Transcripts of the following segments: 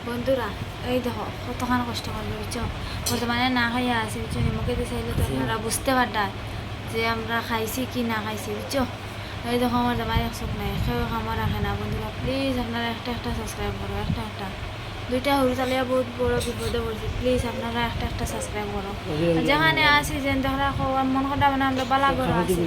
বন্ধুরা এই দেখো কতখানি কষ্ট করবে বুঝছো, বর্তমানে না খাইয়া আছি বুঝছো, নিমকে দিয়ে চাইলে তো আপনারা বুঝতে পারতাম যে আমরা খাইছি কি না খাইছি বুঝছো। এই দেখো আমার জামাই এক চোখ নাই, কেউ খামো রাখে না। বন্ধুরা প্লিজ আপনারা একটা একটা সাবস্ক্রাইব করো, একটা দুইটা হরু চালিয়া বহুত বড় বিপদে পড়ছি, প্লিজ আপনারা একটা সাবস্ক্রাইব করো। যেখানে আছি যেন দেখা মন করা মানে আমরা বালা ঘর আছি,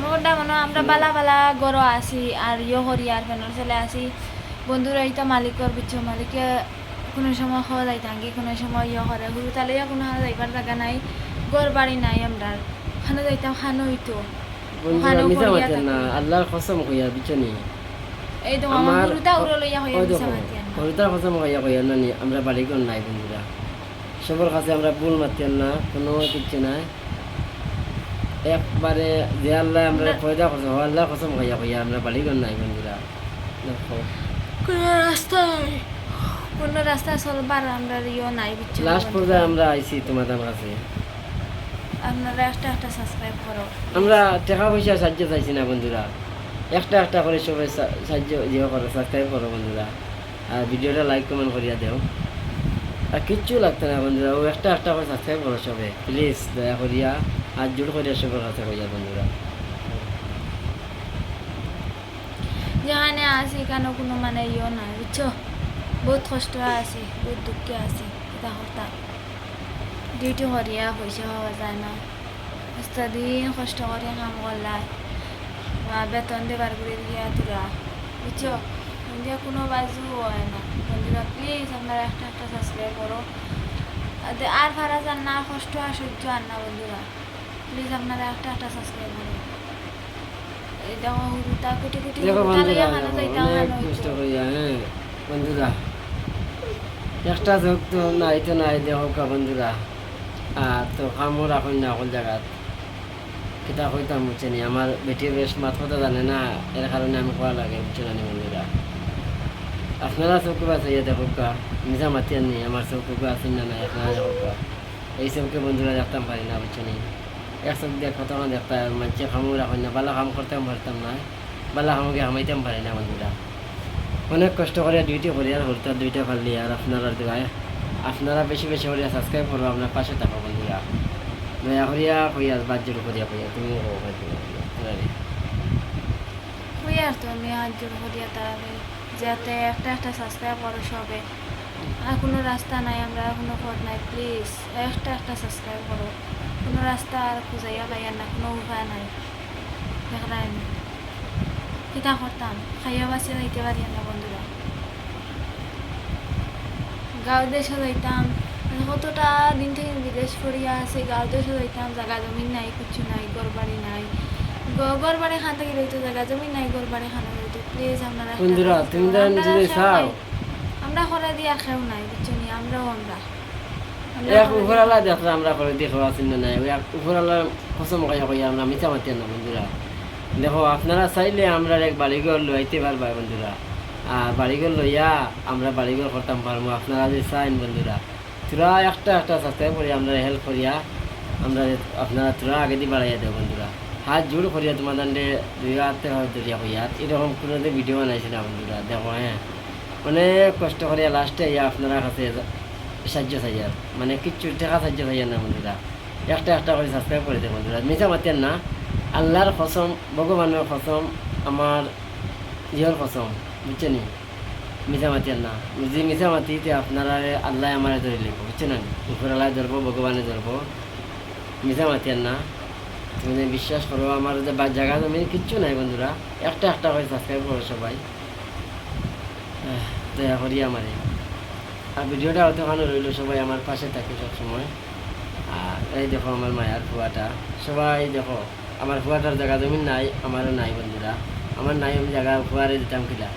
মনে মনে আমরা বালা বালা গরো আছি আর ইয়ে করি আর ফেনের চলে আসি। বন্ধুরা এইটা মালিকর বুঝছো, মালিকে কোনো সময় খাওয়া যাইতাম কি কোনো সময় ইয়ে করে হুরু তালিয়া কোনো যাইবার জায়গা নাই, ঘর বাড়ি নাই, আমরা খানো যাইতাম খানো হইতো আল্লাহর কসম কইয়া বিচনি এই তো আমার হুরুটা উড়ো লইয়া হইয়া মিশা মাতিয়ান হরুতার কসম কইয়া কইয়া নানি আমরা বাড়ি কোন নাই। বন্ধুরা সবার কাছে আমরা ভুল মাতিয়ান না, কোনো কিছু নাই, একবারে যে আল্লাহ আমরা পয়দা করছে আল্লাহর কসম কইয়া কইয়া আমরা বাড়ি কোন নাই। বন্ধুরা দেখো কোন রাস্তা চলবার আমরা ইয়ে নাই বুঝছো। লাস্ট পর্যায়ে আমরা আইছি তোমাদের কাছে, আপনারা একটা সাবস্ক্রাইব করো। আমরা টাকা পয়সা সাহায্য চাইছি না বন্ধুরা, একটা করে সবাই সাহায্য ইয়ে করো, সাবস্ক্রাইব করো বন্ধুরা, আর ভিডিওটা লাইক কমেন্ট করিয়া দেও, আর কিচ্ছু লাগতো না বন্ধুরা, ও একটা করে সাবস্ক্রাইব করো সবে প্লিজ দয়া করিয়া, আর জোর করিয়া সবার কাছে কইয়া বন্ধুরা। যেখানে আছি কেন কোনো মানে ইয়ে নাই বুঝছো, বহুত কষ্ট আছে, বহুত দুঃখে আছে, এটা হঠাৎ ডিউটি করিয়া পয়সা পাওয়া যায় না, দিন কষ্ট করে কাম করলাই বা বেতন দেবার করে দিয়া তোরা বুঝছো, দিয়া কোনো বাজু হয় না। বন্ধুরা প্লিজ আপনারা একটা সাবস্ক্রাইব করো, আর ভাড়া যান না, কষ্ট আর সহ্য আর না বন্ধুরা, প্লিজ আপনারা একটা সাবস্ক্রাইব করো। এই দেখো হুরুটা কুটি বন্ধুরা একটা যোগ তো নাই তো নাই দেখো বন্ধুরা, আর তো কামও রাখুন না সকল জায়গাত কিতা কইতাম বুঝছে নি, আমার বেটি বেশ মাত কথা জানে না, এর কারণে আমি কোয়া লাগে বুঝছে না বন্ধুরা। আপনারা চৌকি বাঁচাইয়া দেখো নিজা মাতি আনি আমার চৌকি আছেন না নাই, আপনারা দেখো এই চৌকে বন্ধুরা দেখতাম পারি না বুঝছে নি, এক চোখ দিয়ে কতক্ষণ দেখতাম মানুষে খামও রাখুন না, বালা কাম করতাম পারতাম না, বালা কামকে হামাইতাম পারি না বন্ধুরা, অনেক কষ্ট করে ডিউটি করি আর হরতার দুইটা পারলি, আর আপনারা বেশি করে সাবস্ক্রাইব করবো, আপনার পাশে থাকো বন্ধুরা, দয়া করিয়া কইয়া বাদ জোর করিয়া কইয়া তুমি আর তো আমি হাত জোর করিয়া তারাবে যাতে একটা সাবস্ক্রাইব করো সবে, আর কোনো রাস্তা নাই, আমরা কোনো পথ নাই, প্লিজ একটা সাবস্ক্রাইব করো, কোনো রাস্তা আর খুঁজাইয়া পাইয়ার না, কোনো উপায় নাই, দেখলেন কিতা করতাম খাইয়া বাঁচিয়ে যাইতে পারি না বন্ধুরা। গাঁও দেশে যাইতাম, কতটা দিন থেকে বিদেশ করিয়া আছে, গাঁও দেশে যাইতাম, জায়গা জমিন নাই, কিছু নাই, ঘর বাড়ি নাই, ঘর বাড়ি খান থেকে রইতো, জায়গা জমিন নাই, ঘর বাড়ি খানা রইতো, প্লিজ আপনারা আমরা করে দিয়া খেও নাই বুঝছো নি, আমরাও উপরালা দেখলাম আমরা করে দেখো আছেন না নাই, উপরালা কসম কইয়া কইয়া আমরা মিথ্যা মাতি না বন্ধুরা। দেখো আপনারা চাইলে আমরা এক বাড়িঘর লইতে পারবা বন্ধুরা, আর বাড়িঘর লইয়া আমরা বাড়িঘর করতাম পারবো, আপনারা যে চাইন বন্ধুরা, তোরা একটা সাবস্ক্রাইব করিয়া আমরা হেল্প করিয়া আমরা আপনারা তোরা আগে দিয়ে বাড়াইয়া দেব বন্ধুরা, হাত জোর করিয়া তোমাদের দুই হাতে হাত ধরিয়া কইয়া এরকম কোনো ভিডিও বানাইছে না বন্ধুরা। দেখো হ্যাঁ অনেক কষ্ট করিয়া লাস্টে ইয়া আপনারা কাছে সাহায্য চাইয়ার, মানে কিচ্ছু টাকা সাহায্য চাইয়ার না বন্ধুরা, একটা করে সাবস্ক্রাইব করে দেয় বন্ধুরা, মিশা মাতেন না, আল্লাহর কসম, ভগবানের কসম, আমার ইহর কসম বুঝছে নি, মিশা মাতেন না, যদি মিশা মাতিতে আপনারা আল্লাহ আমার ধরে লিখব বুঝছে না, উপর আল্লাহ ধরবো, ভগবানে ধরবো, মিশা মাতেন না, তুমি বিশ্বাস করো আমার যে জায়গা জমি কিচ্ছু নাই বন্ধুরা, একটা করে সাবস্ক্রাইব করো সবাই দয়া করি আমারে, আর ভিডিওটা অতখানো রইল, সবাই আমার পাশে থাকে সবসময়। আর এই দেখো আমার মায়ার ফুয়াটা, সবাই দেখো আমার ফুয়াটার জায়গা জমিন নাই, আমারও নাই বন্ধুরা, আমার নাই আমি জায়গা ফুয়ারে দিতাম কিলা,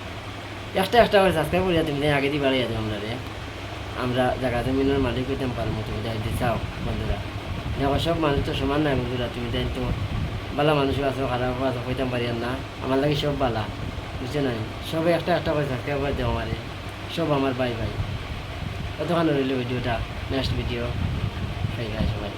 একটা করে সাবস্ক্রাইব করিয়া তুমি আগে দিয়ে বাড়িয়ে দেবো আমরা জায়গা জমিনের মালিক হইতাম পারবো, তুমি যাইতে চাও বন্ধুরা। দেখো সব মানুষ তো সমান নাই বন্ধুরা, তুমি তাই তো বালা মানুষও আছো, খারাপ আছো, হইতাম পারি না, আমার লাগে সব বালা বুঝছে নাই, সবাই একটা করে সাবস্ক্রাইব করে দেবো আমারে, সব আমার বাই কতক্ষণ রইল ভিডিওটা, নেক্সট ভিডিও সবাই।